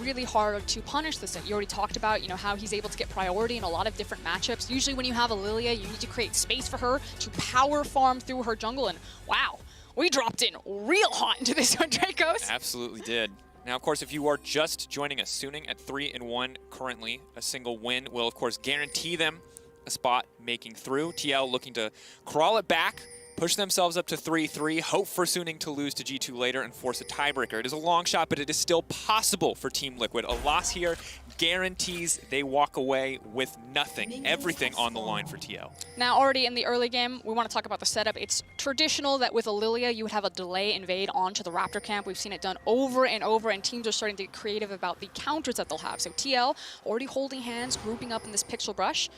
really hard to punish this. You already talked about, you know, how he's able to get priority in a lot of different matchups. Usually when you have a Lilia, you need to create space for her to power farm through her jungle, and wow, we dropped in real hot into this one, Dracos. Absolutely did. Now, of course, if you are just joining us, Suning at 3-1 currently, a single win will, of course, guarantee them a spot making through. TL looking to crawl it back, push themselves up to 3-3, hope for Suning to lose to G2 later and force a tiebreaker. It is a long shot, but it is still possible for Team Liquid. A loss here guarantees they walk away with nothing, everything on the line for TL. Now, already in the early game, we want to talk about the setup. It's traditional that with a Lilia, you would have a delay invade onto the Raptor camp. We've seen it done over and over, and teams are starting to get creative about the counters that they'll have. So TL already holding hands, grouping up in this pixel brush.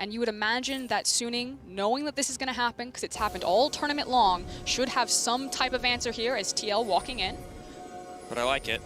And you would imagine that Suning, knowing that this is going to happen, because it's happened all tournament long, should have some type of answer here as TL walking in. But I like it.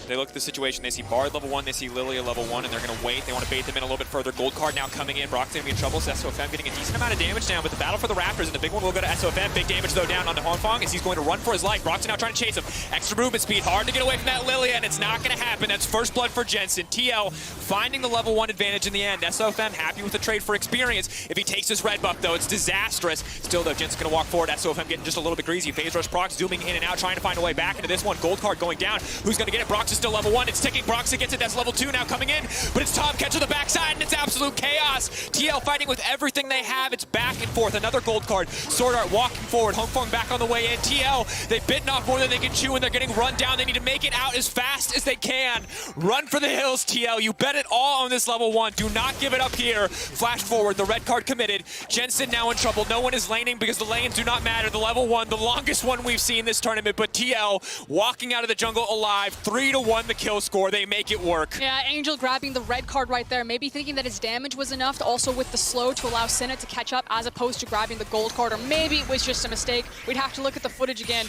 They look at the situation, they see Bard level 1, they see Lilia level 1, and they're going to wait. They want to bait them in a little bit further. Gold card now coming in. Brock's going to be in trouble. So SOFM getting a decent amount of damage down, but the battle for the Raptors, and the big one will go to SOFM. Big damage, though, down onto Hongfong as he's going to run for his life. Brock's now trying to chase him. Extra movement speed, hard to get away from that Lilia, and it's not going to happen. That's first blood for Jensen. TL finding the level 1 advantage in the end. SOFM happy with the trade for experience. If he takes this red buff, though, it's disastrous. Still, though, Jensen's going to walk forward. SOFM getting just a little bit greasy. Phase rush Brock zooming in and out, trying to find a way back into this one. Gold card going down. Who's going to get it? Brock's is still level 1. It's ticking. Broxy gets it. That's level 2 now coming in. But it's Tom catch to the backside, and it's absolute chaos. TL fighting with everything they have. It's back and forth. Another gold card. Sword Art walking forward. Hongfong back on the way in. TL, they've bitten off more than they can chew, and they're getting run down. They need to make it out as fast as they can. Run for the hills, TL. You bet it all on this level 1. Do not give it up here. Flash forward. The red card committed. Jensen now in trouble. No one is laning because the lanes do not matter. The level 1, the longest one we've seen this tournament, but TL walking out of the jungle alive. 3-1 the kill score. They make it work. Yeah, Angel grabbing the red card right there, maybe thinking that his damage was enough to also with the slow to allow Senna to catch up as opposed to grabbing the gold card, or maybe it was just a mistake. We'd have to look at the footage again.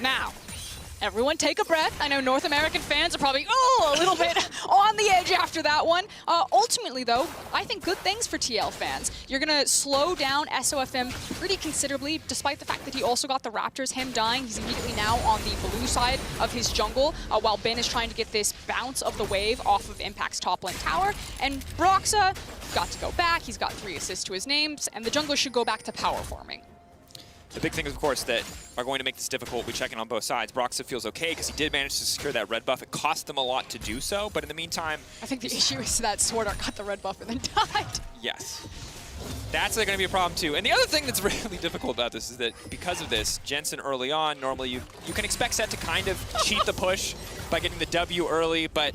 Now, everyone take a breath. I know North American fans are probably, a little bit on the edge after that one. Ultimately, though, I think good things for TL fans. You're going to slow down SOFM pretty considerably, despite the fact that he also got the Raptors. Him dying, he's immediately now on the blue side of his jungle, while Ben is trying to get this bounce of the wave off of Impact's top lane tower. And Broxa got to go back. He's got 3 assists to his names, and the jungle should go back to power farming. The big things, of course, that are going to make this difficult, we check in on both sides. Broxa feels okay because he did manage to secure that red buff. It cost them a lot to do so, but in the meantime... I think the issue is that Sword Art got the red buff and then died. Yes. That's going to be a problem, too. And the other thing that's really difficult about this is that because of this, Jensen early on, normally you can expect Set to kind of cheat the push by getting the W early, but...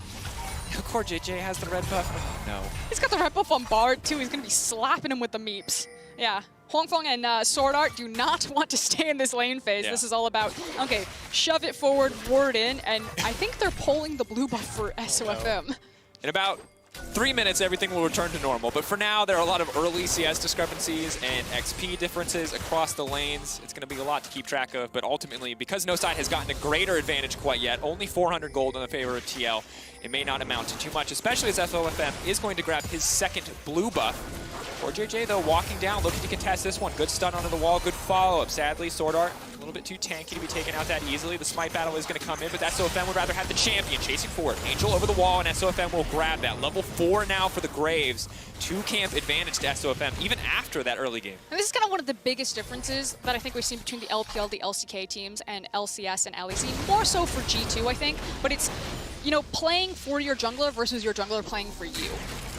Of course, JJ has the red buff. Oh, no. He's got the red buff on Bard, too. He's going to be slapping him with the meeps. Yeah. Hongfong and Sword Art do not want to stay in this lane phase. Yeah. This is all about, okay, shove it forward, ward in, and I think they're pulling the blue buff for SOFM. In about 3 minutes, everything will return to normal. But for now, there are a lot of early CS discrepancies and XP differences across the lanes. It's going to be a lot to keep track of, but ultimately, because no side has gotten a greater advantage quite yet, only 400 gold in the favor of TL, it may not amount to too much, especially as SOFM is going to grab his second blue buff. Or JJ, though, walking down, looking to contest this one. Good stun onto the wall, good follow-up. Sadly, Sword Art, a little bit too tanky to be taken out that easily. The smite battle is going to come in, but SOFM would rather have the champion chasing forward. Angel over the wall, and SOFM will grab that. Level 4 now for the Graves. 2-camp advantage to SOFM, even after that early game. And this is kind of one of the biggest differences that I think we've seen between the LPL, the LCK teams, and LCS and LEC. More so for G2, I think, but it's, you know, playing for your jungler versus your jungler playing for you.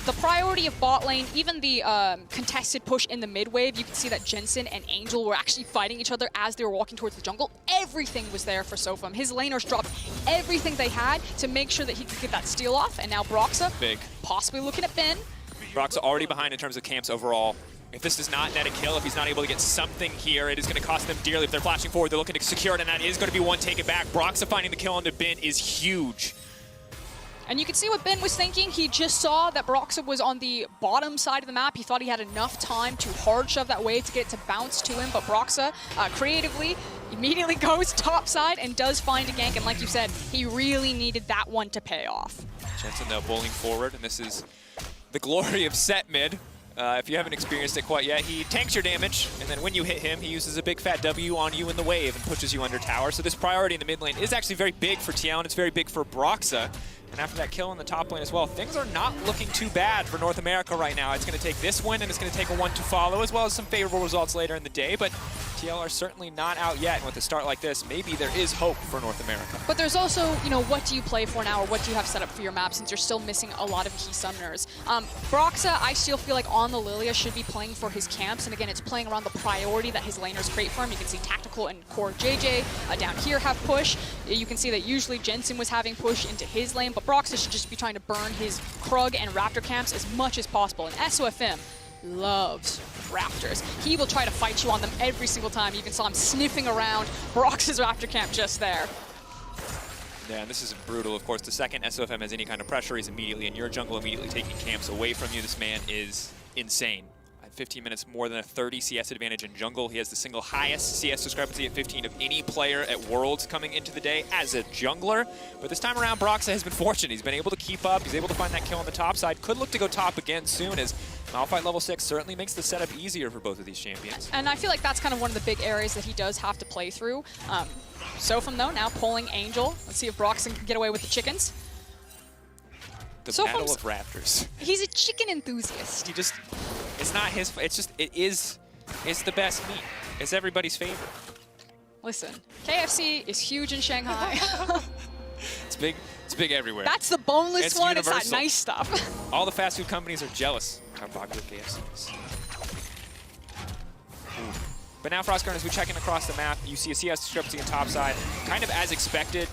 The priority of bot lane, even the contested push in the mid wave, you can see that Jensen and Angel were actually fighting each other as they were walking towards the jungle. Everything was there for SOFM. His laners dropped everything they had to make sure that he could get that steal off, and now Broxa, big, possibly looking at Ben. Broxa already behind in terms of camps overall. If this does not net a kill, if he's not able to get something here, it is going to cost them dearly. If they're flashing forward, they're looking to secure it, and that is going to be one take it back. Broxa finding the kill onto Ben is huge. And you can see what Ben was thinking. He just saw that Broxa was on the bottom side of the map. He thought he had enough time to hard shove that wave to get it to bounce to him, but Broxa creatively immediately goes top side and does find a gank. And like you said, he really needed that one to pay off. Jensen, though, bowling forward, and this is the glory of set mid. If you haven't experienced it quite yet, he tanks your damage, and then when you hit him, he uses a big fat W on you in the wave and pushes you under tower. So this priority in the mid lane is actually very big for TL, and it's very big for Broxa. And after that kill in the top lane as well, things are not looking too bad for North America right now. It's going to take this win, and it's going to take a one to follow, as well as some favorable results later in the day. But TL are certainly not out yet, and with a start like this, maybe there is hope for North America. But there's also, you know, what do you play for now, or what do you have set up for your map, since you're still missing a lot of key summoners? Broxa, I still feel like on the Lilia should be playing for his camps, and again, it's playing around the priority that his laners create for him. You can see Tactical and Core JJ down here have push. You can see that usually Jensen was having push into his lane, but Broxa should just be trying to burn his Krug and Raptor camps as much as possible. And SOFM loves Raptors. He will try to fight you on them every single time. You can saw him sniffing around Brox's Raptor camp just there. Yeah, and this is brutal. Of course, the second SOFM has any kind of pressure, he's immediately in your jungle, immediately taking camps away from you. This man is insane. At 15 minutes, more than a 30 CS advantage in jungle. He has the single highest CS discrepancy at 15 of any player at Worlds coming into the day as a jungler. But this time around, Broxa has been fortunate. He's been able to keep up. He's able to find that kill on the top side. Could look to go top again soon, as Malphite level 6 certainly makes the setup easier for both of these champions. And I feel like that's kind of one of the big areas that he does have to play through. Sofum, though, now pulling Angel. Let's see if Broxton can get away with the chickens. The Battle of Raptors. He's a chicken enthusiast. He just, it's not his, it's just, it's the best meat. It's everybody's favorite. Listen, KFC is huge in Shanghai. It's big everywhere. That's the boneless one, universal. It's that nice stuff. All the fast food companies are jealous of how popular KFC is. But now, Frostguard, as we check in across the map, you see a CS discrepancy in top side, kind of as expected.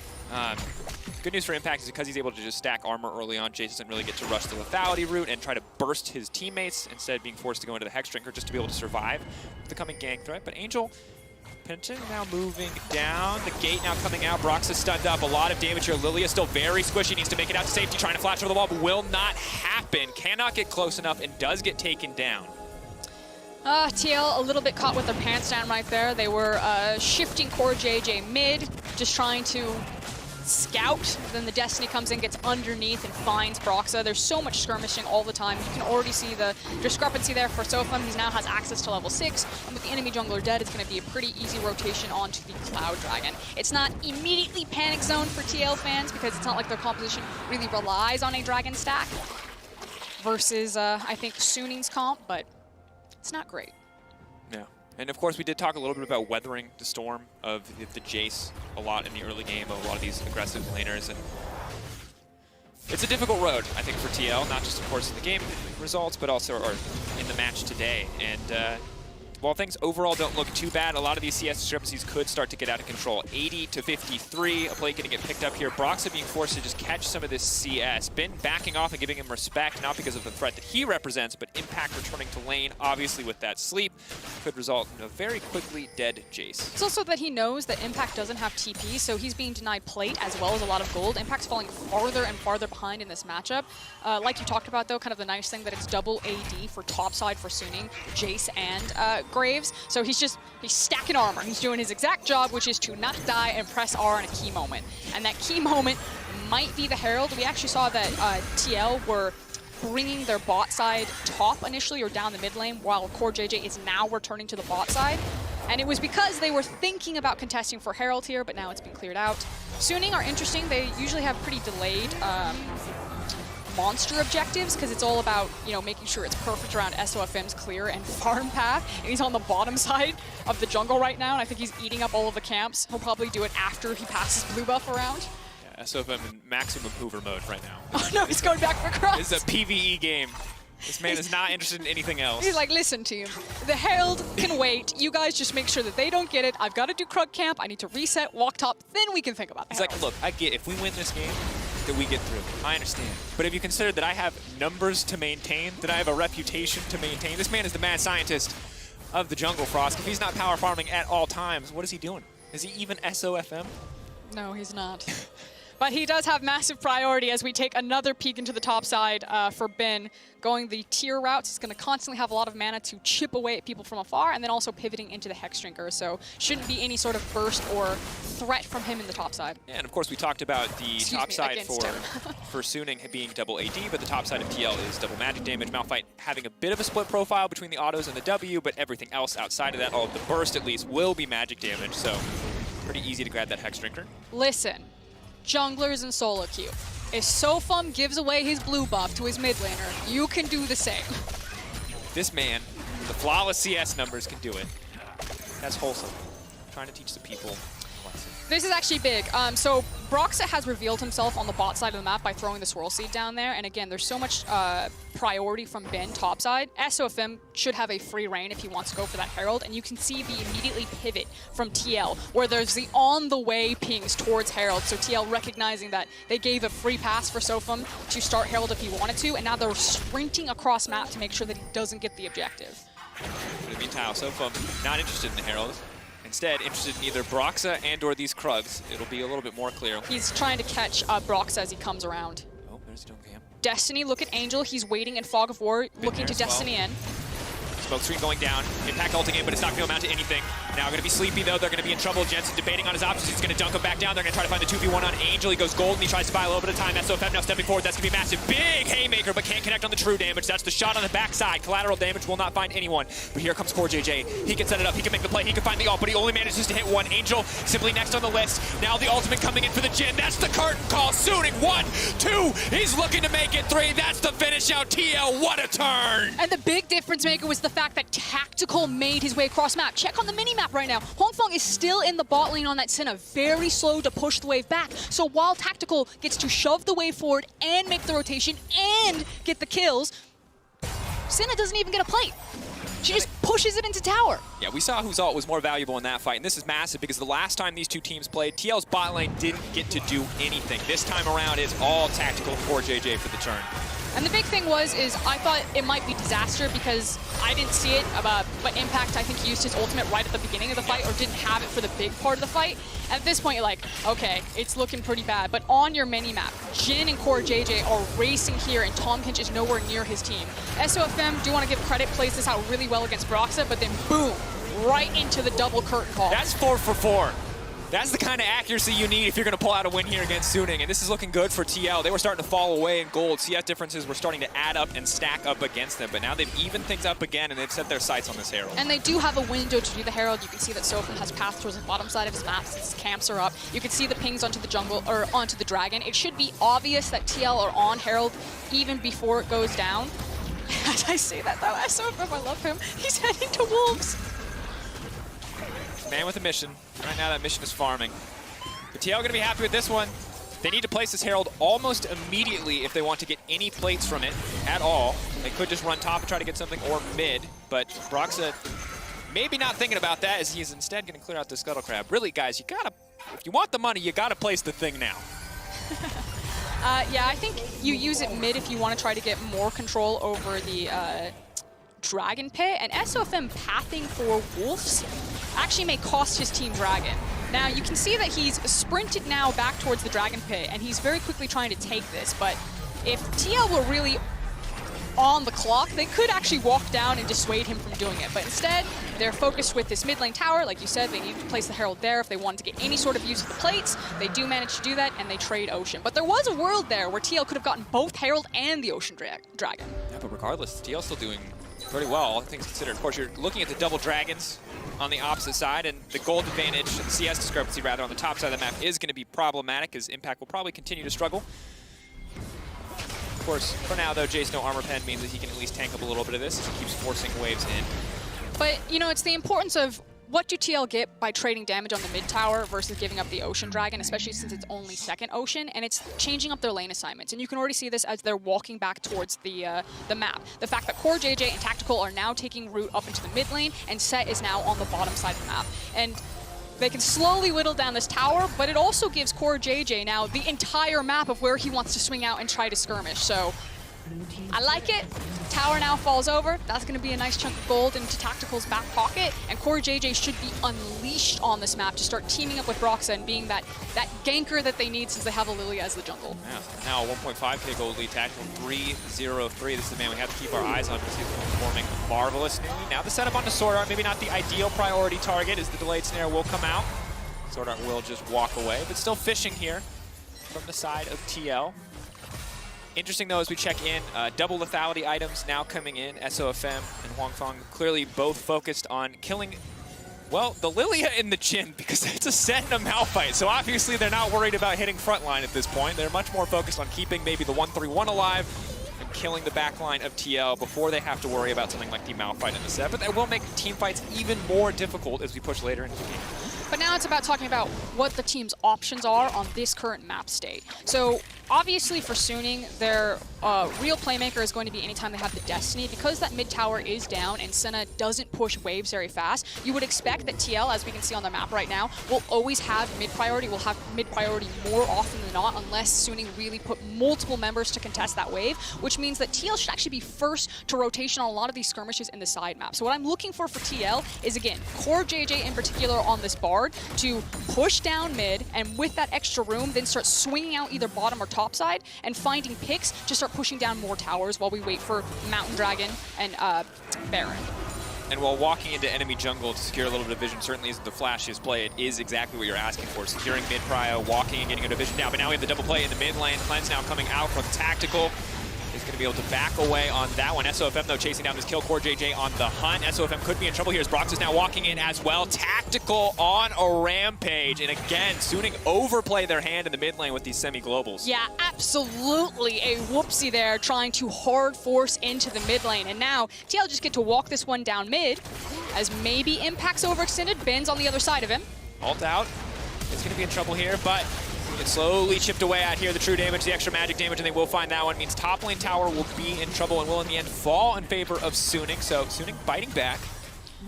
Good news for Impact is because he's able to just stack armor early on, Jace doesn't really get to rush the lethality route and try to burst his teammates, instead of being forced to go into the Hex Drinker just to be able to survive the coming gank threat. But Angel, Penton now moving down, the gate now coming out, Broxa stunned up, a lot of damage here. Lilia still very squishy, needs to make it out to safety, trying to flash over the wall, but will not happen. Cannot get close enough and does get taken down. TL a little bit caught with their pants down right there. They were shifting Core JJ mid, just trying to scout. Then the Destiny comes in, gets underneath, and finds Broxa. There's so much skirmishing all the time. You can already see the discrepancy there for Sofum. He now has access to level 6, and with the enemy jungler dead, it's going to be a pretty easy rotation onto the Cloud Dragon. It's not immediately panic zone for TL fans, because it's not like their composition really relies on a Dragon stack versus, I think, Suning's comp, but it's not great. Yeah. And of course, we did talk a little bit about weathering the storm of the Jace a lot in the early game of a lot of these aggressive laners. And it's a difficult road, I think, for TL, not just, of course, in the game results, but also in the match today. And while things overall don't look too bad, a lot of these CS discrepancies could start to get out of control. 80 to 53, a play going to get picked up here. Broxa being forced to just catch some of this CS. Been backing off and giving him respect, not because of the threat that he represents, but Impact returning to lane, obviously with that sleep, could result in a very quickly dead Jace. It's also that he knows that Impact doesn't have TP, so he's being denied plate as well as a lot of gold. Impact's falling farther and farther behind in this matchup. Like you talked about, though, kind of the nice thing that it's double AD for topside for Suning, Jace, and Graves. So he's stacking armor. He's doing his exact job, which is to not die and press R in a key moment. And that key moment might be the Herald. We actually saw that TL were bringing their bot side top initially or down the mid lane, while Core JJ is now returning to the bot side. And it was because they were thinking about contesting for Herald here, but now it's been cleared out. Suning are interesting. They usually have pretty delayed monster objectives, because it's all about, you know, making sure it's perfect around SOFM's clear and farm path. And he's on the bottom side of the jungle right now, and I think he's eating up all of the camps. He'll probably do it after he passes blue buff around. Yeah, SOFM in maximum hoover mode right now. Oh no, he's going back for cross. It's a PvE game. This man is not interested in anything else. He's like, listen, team, the Herald can wait. You guys just make sure that they don't get it. I've got to do Krug camp. I need to reset, walk top. Then we can think about the Herald. He's like, look, I get if we win this game, that we get through. I understand. But if you consider that I have numbers to maintain, that I have a reputation to maintain, this man is the mad scientist of the jungle, Frost. If he's not power farming at all times, what is he doing? Is he even SOFM? No, he's not. But he does have massive priority as we take another peek into the top side for Ben. Going the tier routes, he's going to constantly have a lot of mana to chip away at people from afar, and then also pivoting into the Hex Drinker. So shouldn't be any sort of burst or threat from him in the top side. Yeah, and of course we talked about the top side for Suning being double AD, but the top side of TL is double magic damage. Malphite having a bit of a split profile between the autos and the W, but everything else outside of that, all of the burst at least, will be magic damage. So pretty easy to grab that Hex Drinker. Listen, junglers and solo queue. If Sofum gives away his blue buff to his mid laner, you can do the same. This man, the flawless CS numbers, can do it. That's wholesome. Trying to teach the people a lesson. This is actually big. So Broxah has revealed himself on the bot side of the map by throwing the Swirl Seed down there. And again, there's so much priority from Ben topside. SOFM should have a free reign if he wants to go for that Herald. And you can see the immediately pivot from TL, where there's the on-the-way pings towards Herald. So TL recognizing that they gave a free pass for Sofum to start Herald if he wanted to. And now they're sprinting across map to make sure that he doesn't get the objective. In the meantime, Sofum not interested in the Herald. Instead, interested in either Broxah and or these Krugs. It'll be a little bit more clear. He's trying to catch Broxah as he comes around. Oh, there's Dome Cam. Destiny, look at Angel. He's waiting in Fog of War, looking to Destiny in. Smoke screen going down. Impact ulting in, but it's not going to amount to anything. Now going to be sleepy, though. They're going to be in trouble. Jensen debating on his options. He's going to dunk him back down. They're going to try to find the 2v1 on Angel. He goes gold, and he tries to buy a little bit of time. SOFM now stepping forward. That's going to be massive. Big haymaker, but can't connect on the true damage. That's the shot on the backside. Collateral damage will not find anyone. But here comes CoreJJ. He can set it up. He can make the play. He can find the ult, but he only manages to hit one. Angel simply next on the list. Now the ultimate coming in for the Jhin. That's the curtain call. Suning 1, 2. He's looking to make it 3. That's the finish out. TL, what a turn. And the big difference maker was the fact that Tactical made his way across map. Check on the mini-map right now. Hongfeng is still in the bot lane on that Senna, very slow to push the wave back. So while Tactical gets to shove the wave forward and make the rotation and get the kills, Senna doesn't even get a plate. She just pushes it into tower. Yeah, we saw whose ult was more valuable in that fight, and this is massive because the last time these two teams played, TL's bot lane didn't get to do anything. This time around, it's all Tactical for JJ for the turn. And the big thing was, I thought it might be disaster because I didn't see it, but Impact, I think, used his ultimate right at the beginning of the fight or didn't have it for the big part of the fight. At this point, you're like, okay, it's looking pretty bad. But on your mini-map, Jhin and CoreJJ are racing here, and Tahm Kench is nowhere near his team. SOFM, do want to give credit, plays this out really well against Broxah, but then boom, right into the double curtain call. That's 4 for 4. That's the kind of accuracy you need if you're going to pull out a win here against Suning, and this is looking good for TL. They were starting to fall away in gold. CS differences were starting to add up and stack up against them, but now they've evened things up again, and they've set their sights on this Herald. And they do have a window to do the Herald. You can see that Sofum has path towards the bottom side of his map since his camps are up. You can see the pings onto the jungle, or onto the dragon. It should be obvious that TL are on Herald even before it goes down. As I say that though, Sofum, I love him. He's heading to Wolves. Man with a mission. Right now that mission is farming. But TL going to be happy with this one. They need to place this Herald almost immediately if they want to get any plates from it at all. They could just run top and try to get something, or mid, but Broxah maybe not thinking about that as he's instead going to clear out the Scuttle Crab. Really, guys, you gotta, if you want the money, you gotta place the thing now. Yeah, I think you use it mid if you want to try to get more control over the Dragon Pit, and SOFM pathing for Wolves actually may cost his team Dragon. Now, you can see that he's sprinted now back towards the Dragon Pit, and he's very quickly trying to take this, but if TL were really on the clock, they could actually walk down and dissuade him from doing it, but instead, they're focused with this mid lane tower. Like you said, they need to place the Herald there if they wanted to get any sort of use of the plates. They do manage to do that, and they trade Ocean. But there was a world there where TL could have gotten both Herald and the Ocean Dragon. Yeah, but regardless, TL's still doing pretty well, all things considered. Of course, you're looking at the double dragons on the opposite side, and the gold advantage, the CS discrepancy rather, on the top side of the map is going to be problematic, as Impact will probably continue to struggle. Of course, for now, though, Jay's no armor pen means that he can at least tank up a little bit of this as he keeps forcing waves in. But, you know, it's the importance of what do TL get by trading damage on the mid tower versus giving up the Ocean Dragon, especially since it's only second Ocean, and it's changing up their lane assignments. And you can already see this as they're walking back towards the map. The fact that CoreJJ and Tactical are now taking route up into the mid lane, and Set is now on the bottom side of the map. And they can slowly whittle down this tower, but it also gives CoreJJ now the entire map of where he wants to swing out and try to skirmish. So I like it. Tower now falls over. That's going to be a nice chunk of gold into Tactical's back pocket. And Core JJ should be unleashed on this map to start teaming up with Broxa and being that ganker that they need since they have a Lilia as the jungle. Yeah, now 1.5k gold lead, Tactical 3-0-3. This is the man we have to keep our eyes on because he's performing marvelously. Now the setup onto Sword Art, maybe not the ideal priority target as the delayed snare will come out. Sword Art will just walk away, but still fishing here from the side of TL. Interesting, though, as we check in, double lethality items now coming in. SOFM and Huangfang clearly both focused on killing, well, the Lilia in the chin because it's a set and a Malphite. So obviously they're not worried about hitting frontline at this point. They're much more focused on keeping maybe the 1-3-1 alive and killing the backline of TL before they have to worry about something like the Malphite in the set. But that will make team fights even more difficult as we push later into the game. But now it's about talking about what the team's options are on this current map state. So obviously for Suning, their real playmaker is going to be anytime they have the Destiny. Because that mid tower is down and Senna doesn't push waves very fast, you would expect that TL, as we can see on the map right now, will always have mid priority, will have mid priority more often than not, unless Suning really put multiple members to contest that wave, which means that TL should actually be first to rotation on a lot of these skirmishes in the side map. So what I'm looking for TL is, again, Core JJ in particular on this bar, to push down mid, and with that extra room, then start swinging out either bottom or top side and finding picks to start pushing down more towers while we wait for Mountain Dragon and Baron. And while walking into enemy jungle to secure a little bit of vision certainly isn't the flashiest play, it is exactly what you're asking for. Securing mid prio, walking and getting a division now. But now we have the double play in the mid lane. Cleanse now coming out from Tactical. He's going to be able to back away on that one. SOFM, though, chasing down this kill. Core JJ on the hunt. SOFM could be in trouble here as Brox is now walking in as well. Tactical on a rampage. And again, Suning overplay their hand in the mid lane with these semi-globals. Yeah, absolutely a whoopsie there, trying to hard force into the mid lane. And now TL just get to walk this one down mid as maybe Impact's overextended. Ben's on the other side of him. Ult out. It's going to be in trouble here, but get slowly chipped away at here. The true damage, the extra magic damage, and they will find that one. Means top lane tower will be in trouble and will in the end fall in favor of Suning. So Suning biting back.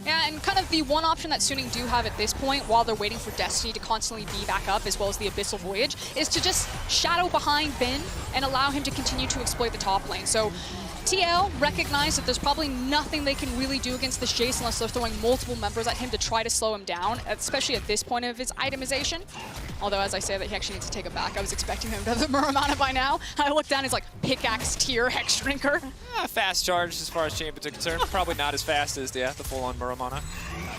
Yeah, and kind of the one option that Suning do have at this point, while they're waiting for Destiny to constantly be back up, as well as the Abyssal Voyage, is to just shadow behind Ben and allow him to continue to exploit the top lane. So TL recognize that there's probably nothing they can really do against this Jace unless they're throwing multiple members at him to try to slow him down, especially at this point of his itemization. Although, as I say that, he actually needs to take it back. I was expecting him to have the Muramana by now. I looked down, he's like, pickaxe tier Hex Drinker. Fast charge as far as champions are concerned. Probably not as fast as the full-on Muramana.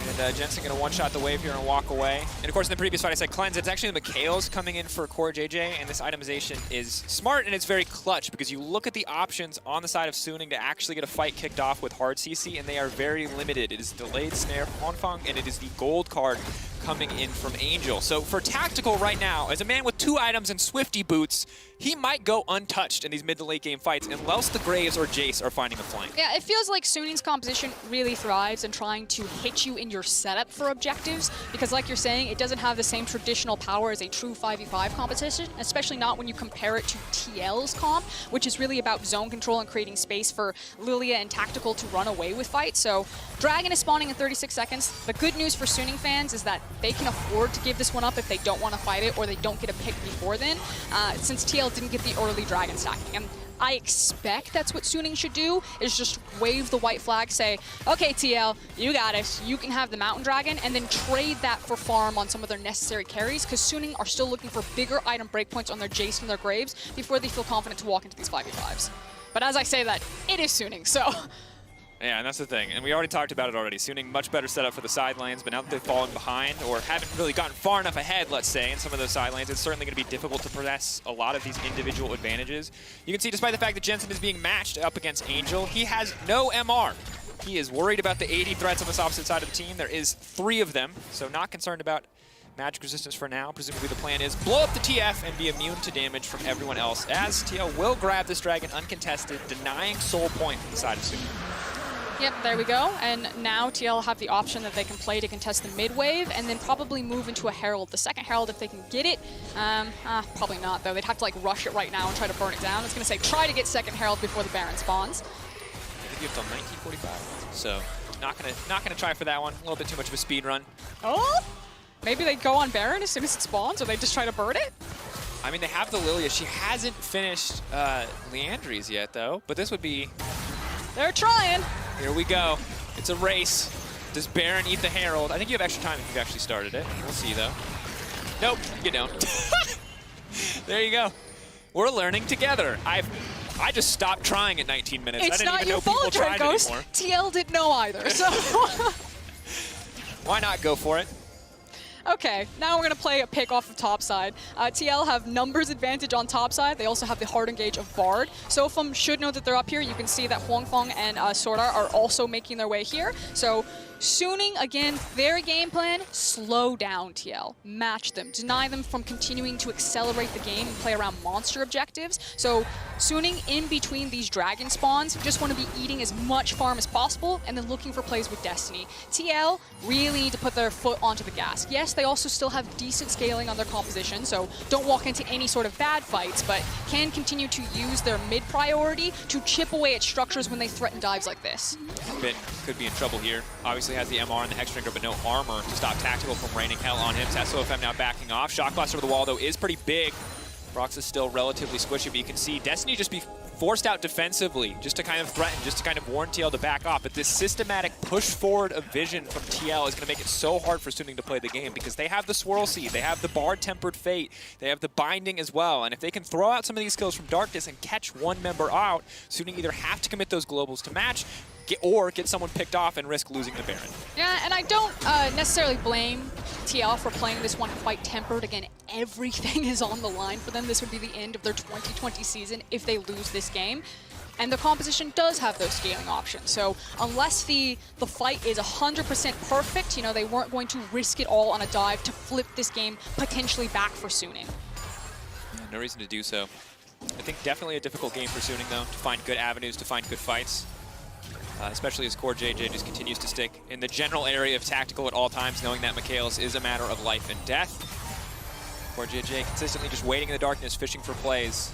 And Jensen going to one-shot the wave here and walk away. And of course, in the previous fight, I said Cleanse. It's actually the Mikhails coming in for Core JJ, and this itemization is smart and it's very clutch because you look at the options on the side of Suning to actually get a fight kicked off with hard CC, and they are very limited. It is delayed snare from Huangfang, and it is the gold card coming in from Angel. So for Tactical right now, as a man with 2 items and Swifty boots, he might go untouched in these mid to late game fights unless the Graves or Jace are finding a flank. Yeah, it feels like Suning's composition really thrives in trying to hit you in your setup for objectives, because like you're saying, it doesn't have the same traditional power as a true 5v5 competition, especially not when you compare it to TL's comp, which is really about zone control and creating space for Lilia and Tactical to run away with fights. So Dragon is spawning in 36 seconds. The good news for Suning fans is that they can afford to give this one up if they don't want to fight it or they don't get a pick before then, since TL didn't get the early Dragon stacking. And I expect that's what Suning should do, is just wave the white flag, say, okay, TL, you got it. You can have the Mountain Dragon, and then trade that for farm on some of their necessary carries, because Suning are still looking for bigger item breakpoints on their Jace and their Graves before they feel confident to walk into these 5v5s. But as I say that, it is Suning, so... Yeah, and that's the thing. And we already talked about it already. Suning much better setup for the side lanes, but now that they've fallen behind or haven't really gotten far enough ahead, let's say, in some of those side lanes, it's certainly going to be difficult to possess a lot of these individual advantages. You can see, despite the fact that Jensen is being matched up against Angel, he has no MR. He is worried about the 80 threats on this opposite side of the team. There is 3 of them, so not concerned about magic resistance for now. Presumably the plan is blow up the TF and be immune to damage from everyone else, as TL will grab this dragon uncontested, denying soul point from the side of Suning. Yep, there we go. And now TL have the option that they can play to contest the mid wave and then probably move into a Herald. The second Herald, if they can get it, probably not though. They'd have to like rush it right now and try to burn it down. It's gonna say try to get second Herald before the Baron spawns. I think you have till 1945, so not gonna try for that one. A little bit too much of a speed run. Oh, maybe they go on Baron as soon as it spawns, or they just try to burn it. I mean, they have the Lilia. She hasn't finished Leandry's yet, though. But this would be... They're trying. Here we go. It's a race. Does Baron eat the Herald? I think you have extra time if you've actually started it. We'll see, though. Nope, you don't. There you go. We're learning together. I just stopped trying at 19 minutes. It's I didn't not even your know people fault, tried Dracos. anymore. TL didn't know either, so... Why not go for it? Okay, now we're going to play a pick off of topside. TL have numbers advantage on topside. They also have the hard engage of Bard. Sofum should know that they're up here. You can see that Huangfeng and Sordar are also making their way here. So Suning, again, their game plan, slow down TL. Match them. Deny them from continuing to accelerate the game and play around monster objectives. So Suning, in between these dragon spawns, just want to be eating as much farm as possible and then looking for plays with Destiny. TL really need to put their foot onto the gas. Yes, they also still have decent scaling on their composition, so don't walk into any sort of bad fights, but can continue to use their mid priority to chip away at structures when they threaten dives like this. Could be in trouble here. Obviously has the MR and the Hexdrinker, but no armor to stop Tactical from raining hell on him. SOFM now backing off. Shock blast over the wall, though, is pretty big. Brox is still relatively squishy, but you can see Destiny just be forced out defensively, just to kind of threaten, just to kind of warn TL to back off. But this systematic push forward of vision from TL is going to make it so hard for Suning to play the game, because they have the Swirl Seed, they have the Bard Tempered Fate, they have the Binding as well. And if they can throw out some of these skills from Darkness and catch one member out, Suning either have to commit those globals to match, or get someone picked off and risk losing the Baron. Yeah, and I don't necessarily blame TL for playing this one quite tempered. Again, everything is on the line for them. This would be the end of their 2020 season if they lose this game. And the composition does have those scaling options. So unless the fight is 100% perfect, you know, they weren't going to risk it all on a dive to flip this game potentially back for Suning. Yeah, no reason to do so. I think definitely a difficult game for Suning, though, to find good avenues, to find good fights. Especially as Core JJ just continues to stick in the general area of Tactical at all times, knowing that Mikhail's is a matter of life and death. Core JJ consistently just waiting in the darkness, fishing for plays.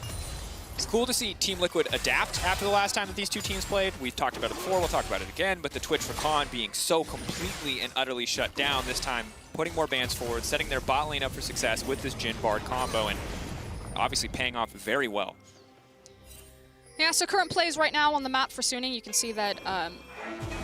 It's cool to see Team Liquid adapt after the last time that these two teams played. We've talked about it before, we'll talk about it again, but the Twitch for Khan being so completely and utterly shut down, this time putting more bans forward, setting their bot lane up for success with this Jhin Bard combo, and obviously paying off very well. Yeah, so current plays right now on the map for Suning, you can see that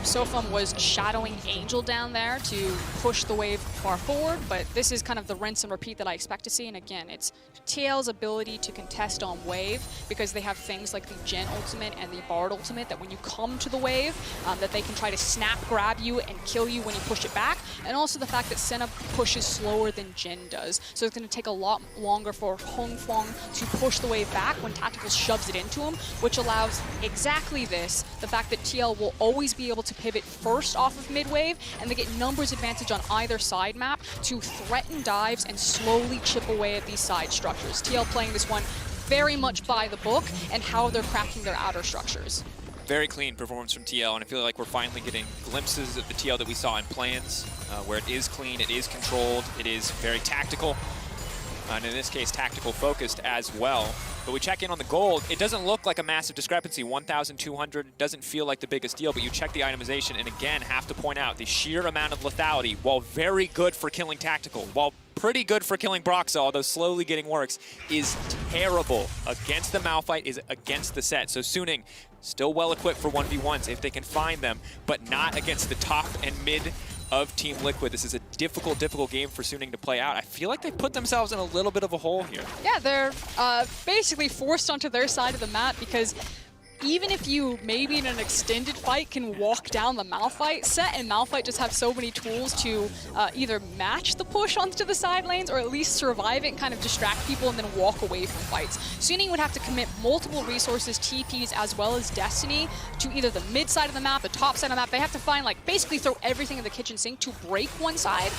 Sofum was shadowing Angel down there to push the wave far forward, but this is kind of the rinse and repeat that I expect to see. And again, it's TL's ability to contest on wave, because they have things like the Jhin ultimate and the Bard ultimate that when you come to the wave, that they can try to snap grab you and kill you when you push it back. And also the fact that Senna pushes slower than Jhin does. So it's going to take a lot longer for Huangfeng to push the wave back when Tactical shoves it into him, which allows exactly this, the fact that TL will always be able to pivot first off of mid-wave, and they get numbers advantage on either side map to threaten dives and slowly chip away at these side structures. TL playing this one very much by the book and how they're cracking their outer structures. Very clean performance from TL, and I feel like we're finally getting glimpses of the TL that we saw in plans, where it is clean, it is controlled, it is very tactical, and in this case, tactical focused as well. But we check in on the gold. It doesn't look like a massive discrepancy. 1,200 doesn't feel like the biggest deal, but you check the itemization, and again, have to point out the sheer amount of lethality, while very good for killing Tactical, while pretty good for killing Broxa, although slowly getting works, is terrible against the Malphite, is against the set. So Suning, still well equipped for 1v1s if they can find them, but not against the top and mid of Team Liquid. This is a difficult game for Suning to play out. I feel like they've put themselves in a little bit of a hole here. Yeah, they're basically forced onto their side of the map, because even if you, maybe in an extended fight, can walk down the Malphite, Set and Malphite just have so many tools to either match the push onto the side lanes or at least survive it and kind of distract people and then walk away from fights. Suning would have to commit multiple resources, TPs, as well as Destiny, to either the mid side of the map, the top side of the map. They have to find, like, basically throw everything in the kitchen sink to break one side,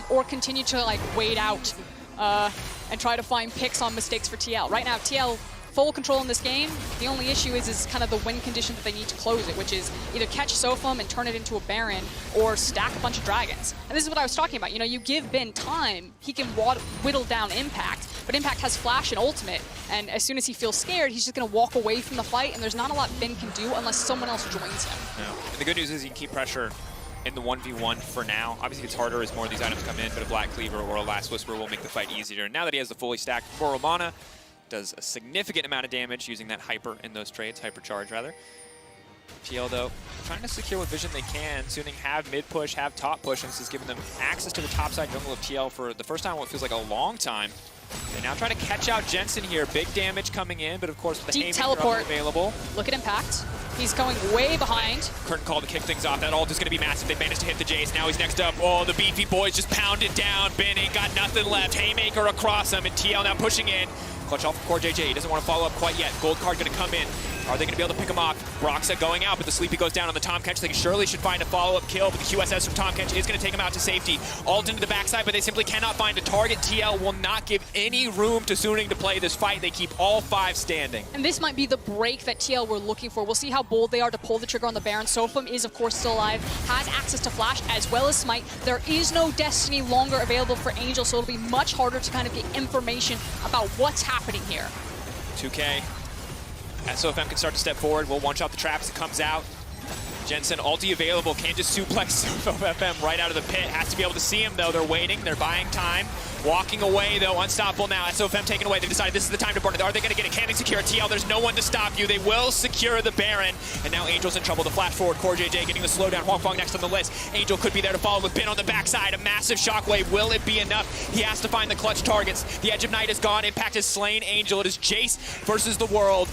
or continue to, like, wait out and try to find picks on mistakes for TL. Right now, TL full control in this game. The only issue is kind of the win condition that they need to close it, which is either catch Sofum and turn it into a Baron, or stack a bunch of dragons. And this is what I was talking about. You know, you give Ben time, he can whittle down Impact, but Impact has Flash and Ultimate, and as soon as he feels scared, he's just going to walk away from the fight, and there's not a lot Ben can do unless someone else joins him. No. And the good news is he can keep pressure in the 1v1 for now. Obviously, it's harder as more of these items come in, but a Black Cleaver or a Last Whisper will make the fight easier. And now that he has the fully stacked Moral Mana, does a significant amount of damage using that Hyper in those trades, Hypercharge rather. TL, though, trying to secure what vision they can. Suning have mid push, have top push, and this is giving them access to the top side jungle of TL for the first time in what feels like a long time. They now try to catch out Jensen here. Big damage coming in, but of course with the deep teleport available. Look at Impact. He's going way behind. Curtain call to kick things off. That ult is going to be massive. They managed to hit the Jace. Now he's next up. Oh, the beefy boys just pounded down. Ben ain't got nothing left. Haymaker across him, and TL now pushing in. Clutch off Core JJ. He doesn't want to follow up quite yet. Gold card going to come in. Are they going to be able to pick him off? Broxa going out, but the Sleepy goes down on the Tahm Kench. They surely should find a follow-up kill, but the QSS from Tahm Kench is going to take him out to safety. Ult into the backside, but they simply cannot find a target. TL will not give any room to Suning to play this fight. They keep all 5 standing. And this might be the break that TL were looking for. We'll see how bold they are to pull the trigger on the Baron. Sofum is, of course, still alive, has access to Flash as well as Smite. There is no Destiny longer available for Angel, so it'll be much harder to kind of get information about what's happening here. 2K. SOFM can start to step forward. We'll one-shot the trap as it comes out. Jensen, ulti available, can't just suplex SOFM right out of the pit. Has to be able to see him, though. They're waiting, they're buying time. Walking away, though, unstoppable now. SOFM taken away. They decided this is the time to burn it. Are they going to get it? Can they secure TL? There's no one to stop you. They will secure the Baron. And now Angel's in trouble. The flash forward. Core JJ getting the slowdown. Huang Fong next on the list. Angel could be there to follow with Ben on the backside. A massive shockwave. Will it be enough? He has to find the clutch targets. The Edge of Night is gone. Impact has slain Angel. It is Jace versus the world.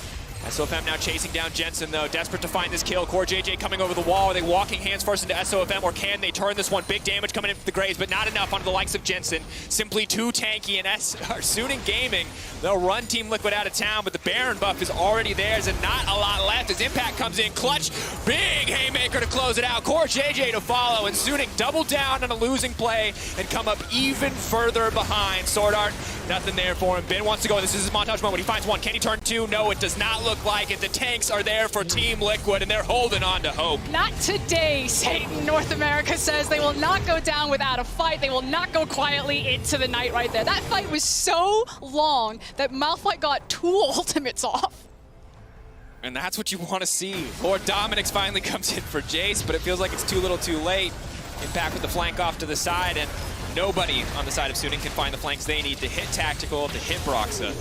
SOFM now chasing down Jensen, though, desperate to find this kill. Core JJ coming over the wall. Are they walking hands first into SOFM, or can they turn this one? Big damage coming in for the Graves, but not enough onto the likes of Jensen. Simply too tanky, and Suning Gaming, they'll run Team Liquid out of town, but the Baron buff is already theirs, and not a lot left as Impact comes in. Clutch, big haymaker to close it out. Core JJ to follow, and Suning double down on a losing play and come up even further behind. Sword Art, nothing there for him. Ben wants to go. This is his montage moment. He finds one. Can he turn 2? No, it does not look like it. The tanks are there for Team Liquid, and they're holding on to hope. Not today, Satan North America says. They will not go down without a fight. They will not go quietly into the night right there. That fight was so long that Malphite got 2 ultimates off. And that's what you want to see. Lord Dominic's finally comes in for Jace, but it feels like it's too little too late. Impact with the flank off to the side, and nobody on the side of Suning can find the flanks they need to hit Tactical, to hit Broxa.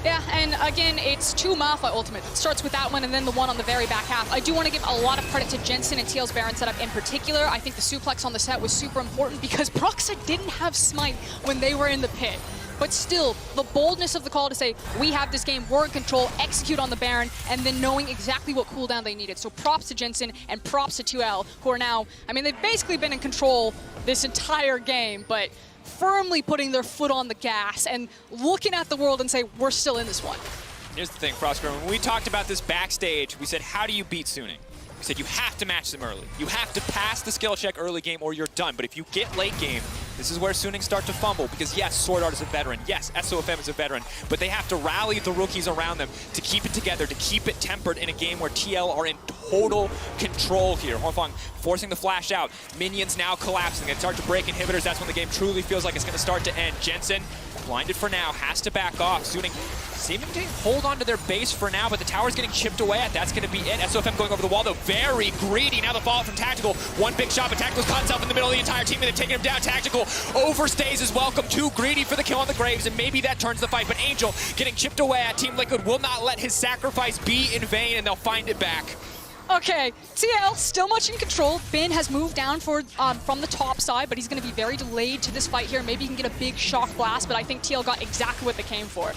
Yeah, and again, it's 2 Malphite ultimate. It starts with that one and then the one on the very back half. I do want to give a lot of credit to Jensen and TL's Baron setup in particular. I think the suplex on the set was super important because Broxa didn't have Smite when they were in the pit. But still, the boldness of the call to say, we have this game, we're in control, execute on the Baron, and then knowing exactly what cooldown they needed. So props to Jensen and props to 2L, who are now, I mean, they've basically been in control this entire game, but firmly putting their foot on the gas and looking at the world and say, we're still in this one. Here's the thing, Frostgrove, when we talked about this backstage, we said, how do you beat Suning? We said you have to match them early. You have to pass the skill check early game or you're done. But if you get late game, this is where Suning start to fumble because yes, Sword Art is a veteran. Yes, SOFM is a veteran. But they have to rally the rookies around them to keep it together, to keep it tempered in a game where TL are in total control here. Horfang forcing the flash out. Minions now collapsing. They start to break inhibitors. That's when the game truly feels like it's going to start to end. Jensen, blinded for now, has to back off. Suning seeming to hold on to their base for now, but the tower's getting chipped away at. That's going to be it. SOFM going over the wall, though, very greedy. Now the fallout from Tactical. One big shot, but Tactical's caught himself in the middle of the entire team, and they've taken him down. Tactical overstays his welcome. Too greedy for the kill on the Graves, and maybe that turns the fight, but Angel getting chipped away at. Team Liquid will not let his sacrifice be in vain, and they'll find it back. Okay, TL still much in control. Ben has moved down from the top side, but he's going to be very delayed to this fight here. Maybe he can get a big shock blast, but I think TL got exactly what they came for.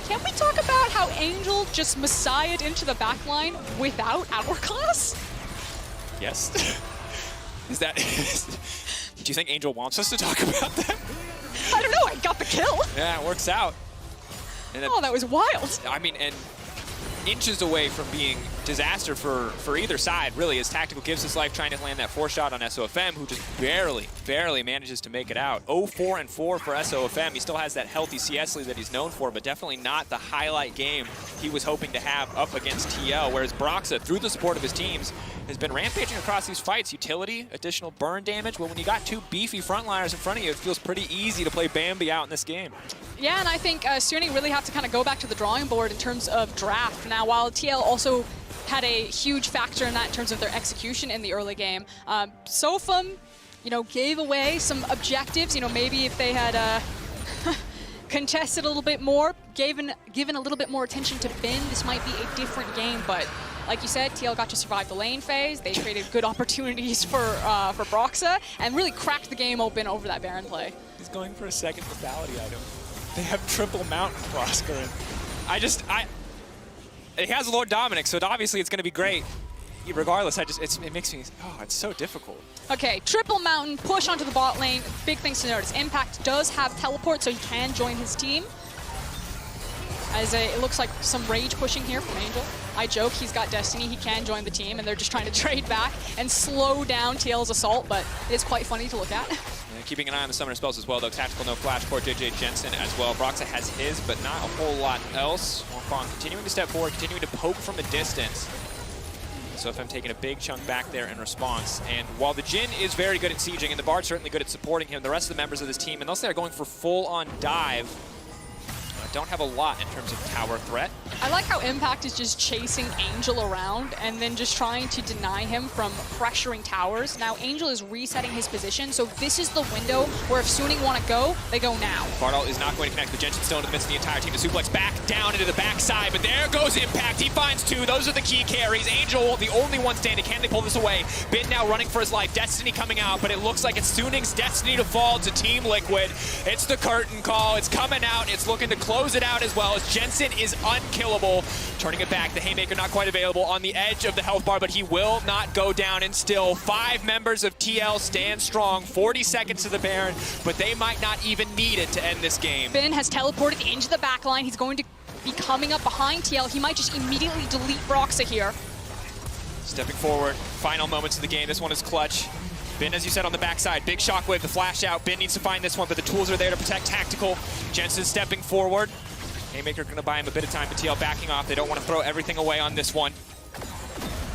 Can we talk about how Angel just messiahed into the backline without Hourglass? Yes. Is that... Do you think Angel wants us to talk about that? I don't know, I got the kill. Yeah, it works out. And oh, that was wild. I mean, and inches away from being disaster for either side, really, as Tactical gives his life trying to land that 4-shot on SOFM, who just barely manages to make it out. 0-4-4 for SOFM. He still has that healthy CS lead that he's known for, but definitely not the highlight game he was hoping to have up against TL, whereas Broxa, through the support of his teams, has been rampaging across these fights. Utility, additional burn damage. Well, when you got 2 beefy frontliners in front of you, it feels pretty easy to play Bambi out in this game. Yeah, and I think Suning really have to kind of go back to the drawing board in terms of draft. Now, while TL also had a huge factor in that in terms of their execution in the early game. Sofam, you know, gave away some objectives. You know, maybe if they had contested a little bit more, given a little bit more attention to Bin, this might be a different game. But like you said, TL got to survive the lane phase. They created good opportunities for Broxa and really cracked the game open over that Baron play. He's going for a second lethality item. They have triple mountain Prosker, and it has Lord Dominic, so obviously it's going to be great. Regardless, it makes me, it's so difficult. Okay, triple mountain, push onto the bot lane. Big things to notice. Impact does have teleport, so he can join his team. It looks like some rage pushing here from Angel. I joke, he's got Destiny, he can join the team, and they're just trying to trade back and slow down TL's assault, but it is quite funny to look at. And keeping an eye on the summoner spells as well, though. Tactical no flash for JJ Jensen as well. Broxa has his, but not a whole lot else. Wongfang continuing to step forward, continuing to poke from a distance. So if I'm taking a big chunk back there in response. And while the Jhin is very good at sieging, and the Bard's certainly good at supporting him, the rest of the members of this team, unless they're going for full-on dive, don't have a lot in terms of tower threat. I like how Impact is just chasing Angel around and then just trying to deny him from pressuring towers. Now Angel is resetting his position, so this is the window where if Suning want to go, they go now. Bardal is not going to connect, but Jensen's still in the midst of the entire team to suplex back down into the backside, but there goes Impact. He finds two. Those are the key carries. Angel, the only one standing. Can they pull this away? Bin now running for his life. Destiny coming out, but it looks like it's Suning's destiny to fall to Team Liquid. It's the curtain call. It's coming out. It's looking to close it out as well, as Jensen is unkillable. Turning it back, the Haymaker not quite available on the edge of the health bar, but he will not go down, and still 5 members of TL stand strong. 40 seconds to the Baron, but they might not even need it to end this game. Bin has teleported into the backline. He's going to be coming up behind TL. He might just immediately delete Broxa here. Stepping forward, final moments of the game. This one is clutch. Bin, as you said, on the backside. Big shockwave, the flash out. Bin needs to find this one, but the tools are there to protect tactical. Jensen stepping forward. Haymaker going to buy him a bit of time, but TL backing off. They don't want to throw everything away on this one.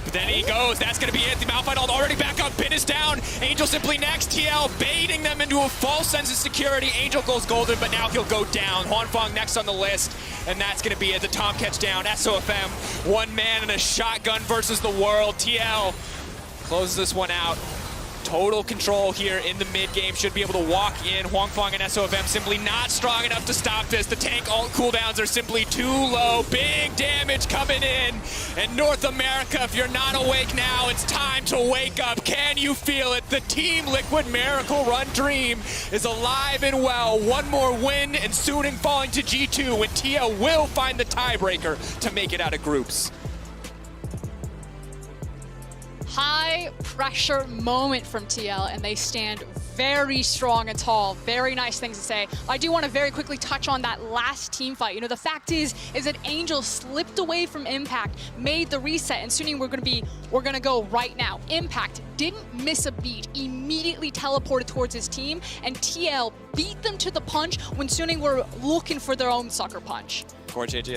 But then he goes. That's going to be it. The Malphite ult already back up. Bin is down. Angel simply next. TL baiting them into a false sense of security. Angel goes golden, but now he'll go down. Wongfang next on the list, and that's going to be it. The Tom catch down. SOFM, one man and a shotgun versus the world. TL closes this one out. Total control here in the mid game. Should be able to walk in. Wongfang and SOFM simply not strong enough to stop this. The tank ult cooldowns are simply too low. Big damage coming in. And North America, if you're not awake now, it's time to wake up. Can you feel it? The Team Liquid Miracle Run dream is alive and well. One more win and Suning falling to G2 when TL will find the tiebreaker to make it out of groups. High pressure moment from TL, and they stand very strong and tall. Very nice things to say. I do want to very quickly touch on that last team fight. You know, the fact is that Angel slipped away from Impact, made the reset, and Suning we're gonna go right now. Impact didn't miss a beat, immediately teleported towards his team, and TL beat them to the punch when Suning were looking for their own sucker punch. For JJ